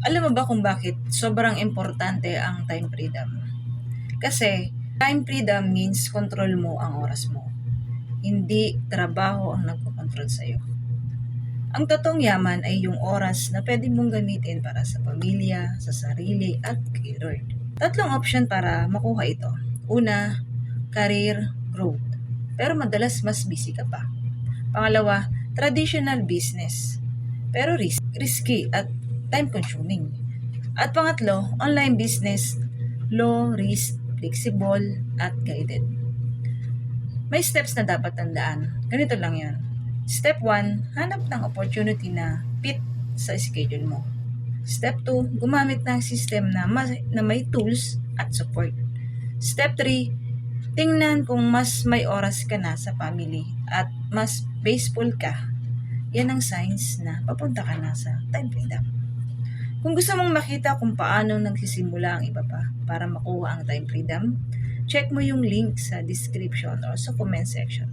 Alam mo ba kung bakit sobrang importante ang time freedom? Kasi time freedom means control mo ang oras mo. Hindi trabaho ang nagkokontrol sa'yo. Ang totoong yaman ay yung oras na pwede mong gamitin para sa pamilya, sa sarili, at kay Lord. Tatlong option para makuha ito. Una, career growth. Pero madalas mas busy ka pa. Pangalawa, traditional business. Pero risky at time-consuming. At pangatlo, online business, low risk, flexible, at guided. May steps na dapat tandaan. Ganito lang yan. Step 1, hanap ng opportunity na fit sa schedule mo. Step 2, gumamit ng system na may tools at support. Step 3, tingnan kung mas may oras ka na sa family at mas peaceful ka. Yan ang signs na papunta ka na sa time freedom. Kung gusto mong makita kung paano nagsisimula ang iba pa para makuha ang time freedom, check mo yung link sa description o sa comment section.